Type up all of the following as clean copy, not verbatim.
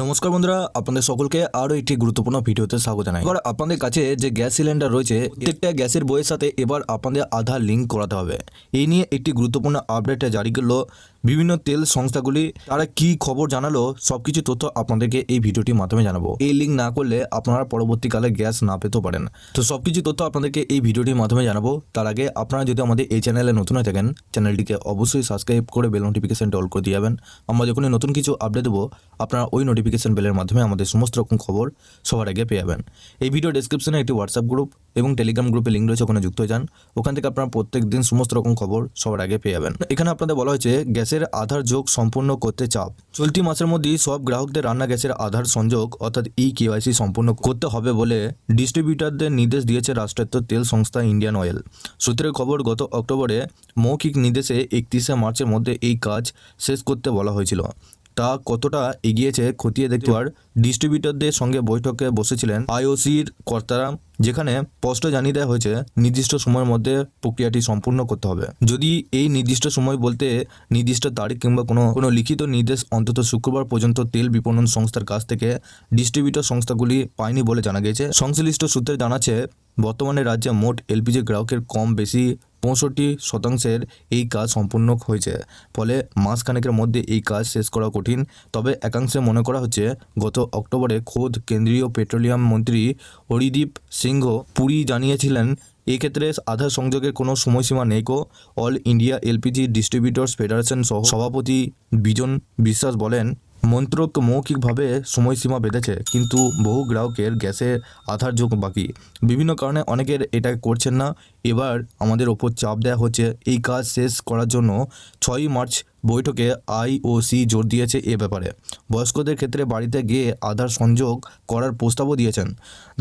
নমস্কার বন্ধুরা, আপনাদের সকলকে আরও একটি গুরুত্বপূর্ণ ভিডিওতে স্বাগত জানাই। এবার আপনাদের কাছে যে গ্যাস সিলিন্ডার রয়েছে, প্রত্যেকটা গ্যাসের বইয়ের সাথে এবার আপনাদের আধার লিঙ্ক করাতে হবে। এই নিয়ে একটি গুরুত্বপূর্ণ আপডেট জারি করলো বিভিন্ন তেল সংস্থাগুলি। তারা কি খবর জানালো, সবকিছু তথ্য আপনাদেরকে এই ভিডিওটির মাধ্যমে জানাবো। এই লিঙ্ক না করলে আপনারা পরবর্তীকালে গ্যাস না পেতেও পারেন। তো সবকিছু তথ্য আপনাদেরকে এই ভিডিওটির মাধ্যমে জানাবো। তার আগে আপনারা যদি আমাদের এই চ্যানেলে নতুন হয়ে থাকেন, চ্যানেলটিকে অবশ্যই সাবস্ক্রাইব করে বেল নোটিফিকেশনটা অল করে দিয়ে যাবেন। আমরা যখনই নতুন কিছু আপডেট দেবো, আপনারা ওই নোটিফিকেশন বেলের মাধ্যমে আমাদের সমস্ত রকম খবর সবার আগে পেয়ে যাবেন। এই ভিডিও ডেসক্রিপশনে একটি হোয়াটসঅ্যাপ গ্রুপ এবং টেলিগ্রাম গ্রুপে লিঙ্ক রয়েছে, ওখানে যুক্ত হয়ে যান। ওখান থেকে আপনারা প্রত্যেক দিন সমস্ত রকম খবর সবার আগে পেয়ে যাবেন। এখানে আপনাদের বলা হয়েছে গ্যাসের আধার যোগ সম্পূর্ণ করতে চাপ। চলতি মাসের মধ্যেই সব গ্রাহকদের রান্না গ্যাসের আধার সংযোগ অর্থাৎ KYC সম্পূর্ণ করতে হবে বলে ডিস্ট্রিবিউটারদের নির্দেশ দিয়েছে রাষ্ট্রায়ত্ত তেল সংস্থা ইন্ডিয়ান অয়েল। সূত্রের খবর, গত অক্টোবরে মৌখিক নির্দেশে 31শে মার্চের মধ্যে এই কাজ শেষ করতে বলা হয়েছিল। তা কতটা এগিয়েছে খতিয়ে দেখতে আর ডিস্ট্রিবিউটরদের সঙ্গে বৈঠকে বসেছিলেন IOCর কর্তারা, যেখানে স্পষ্ট জানিয়ে দেওয়া হয়েছে নির্দিষ্ট সময়ের মধ্যে প্রক্রিয়াটি সম্পূর্ণ করতে হবে। যদি এই নির্দিষ্ট সময় বলতে নির্দিষ্ট তারিখ কিংবা কোনো লিখিত নির্দেশ অন্তত শুক্রবার পর্যন্ত তেল বিপণন সংস্থার কাছ থেকে ডিস্ট্রিবিউটর সংস্থাগুলি পায়নি বলে জানা গেছে। সংশ্লিষ্ট সূত্রে জানাচ্ছে, বর্তমানে রাজ্যে মোট LPG গ্রাহকের কম বেশি 65% এই কাজ সম্পূর্ণ হয়েছে। ফলে মাসখানেকের মধ্যে এই কাজ শেষ করা কঠিন। তবে একাংশে মনে করা হচ্ছে, গত অক্টোবরে খোদ কেন্দ্রীয় পেট্রোলিয়াম মন্ত্রী হরিদীপ সিংহ পুরী জানিয়েছিলেন এক্ষেত্রে আধার সংযোগের কোনো সময়সীমা নেই। অল ইন্ডিয়া LPG ডিস্ট্রিবিউটর্স ফেডারেশন সহ সভাপতি বিজন বিশ্বাস বলেন, মন্ত্রক মৌখিকভাবে সময়সীমা বেঁধেছে, কিন্তু বহু গ্রাহকের গ্যাসের আধার যোগ বাকি। বিভিন্ন কারণে অনেকের এটা করছেন না। এবার আমাদের ওপর চাপ দেওয়া হচ্ছে এই কাজ শেষ করার জন্য। 6ই মার্চ বৈঠকে IOC জোর দিয়েছে এ ব্যাপারে। বয়স্কদের ক্ষেত্রে বাড়িতে গিয়ে আধার সংযোগ করার প্রস্তাবও দিয়েছেন।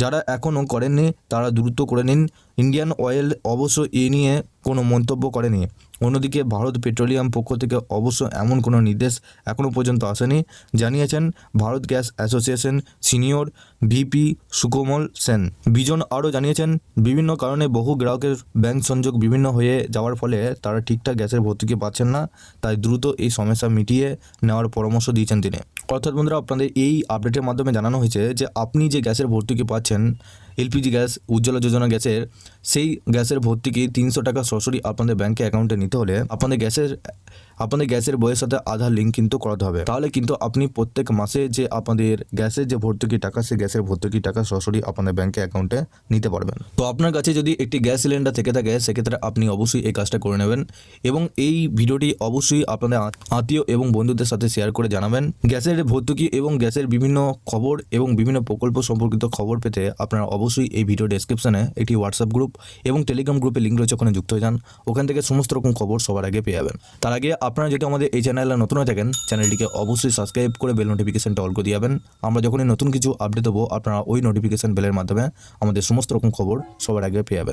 যারা এখনও করেননি তারা দ্রুত করে নিন। ইন্ডিয়ান অয়েল অবশ্য এ নিয়ে কোনো মন্তব্য করেনি। অন্যদিকে ভারত পেট্রোলিয়াম পক্ষ থেকে অবশ্য এমন কোনো নির্দেশ এখনও পর্যন্ত আসেনি, জানিয়েছেন Bharat gas association senior VP সুকোমল সেন। বিজন আরও জানিয়েছেন, বিভিন্ন কারণে বহু গ্রাহকের ব্যাংক সংযোগ বিভিন্ন হয়ে যাওয়ার ফলে তারা ঠিকঠাক গ্যাসের ভর্তুকি পাচ্ছেন না, তাই দ্রুত এই সমস্যা মিটিয়ে নেওয়ার পরামর্শ দিয়েছেন তিনি। অর্থাৎ বন্ধুরা, আপনাদের এই আপডেটের মাধ্যমে জানানো হয়েছে যে আপনি যে গ্যাসের ভর্তুকি পাচ্ছেন LPG গ্যাস, উজ্জ্বলা যোজনা গ্যাসের, সেই গ্যাসের ভর্তুকি 300 টাকা সরাসরি আপনাদের ব্যাংকে অ্যাকাউন্টে নিতে হলে আপনাদের গ্যাসের বইয়ের সাথে আধার লিঙ্ক কিন্তু করাতে হবে। তাহলে কিন্তু আপনি প্রত্যেক মাসে যে আপনাদের গ্যাসের যে ভর্তুকি টাকা, সেই গ্যাসের ভর্তুকি টাকা সরাসরি আপনাদের ব্যাংকে অ্যাকাউন্টে নিতে পারবেন। তো আপনার কাছে যদি একটি গ্যাস সিলিন্ডার থেকে থাকে, সেক্ষেত্রে আপনি অবশ্যই এই কাজটা করে নেবেন এবং এই ভিডিওটি অবশ্যই আপনাদের আত্মীয় এবং বন্ধুদের সাথে শেয়ার করে জানাবেন। গ্যাসের ভর্তুকি এবং গ্যাসের বিভিন্ন খবর এবং বিভিন্ন প্রকল্প সম্পর্কিত খবর পেতে আপনারা অবশ্যই এই ভিডিও ডেসক্রিপশনে একটি হোয়াটসঅ্যাপ গ্রুপ এবং টেলিগ্রাম গ্রুপে লিঙ্ক রয়েছে, ওখানে যুক্ত হয়ে যান। ওখান থেকে সমস্ত রকম খবর সবার আগে পেয়ে যাবেন। তার আগে আপনারা যদি আমাদের এই চ্যানেলে নতুন হয়ে থাকেন, চ্যানেলটিকে অবশ্যই সাবস্ক্রাইব করে বেল নোটিফিকেশনটা অল করে দিয়ে যাবেন। আমরা যখনই নতুন কিছু আপডেট দেবো, আপনারা ওই নোটিফিকেশন বেলের মাধ্যমে আমাদের সমস্ত রকম খবর সবার আগে পেয়ে যাবেন।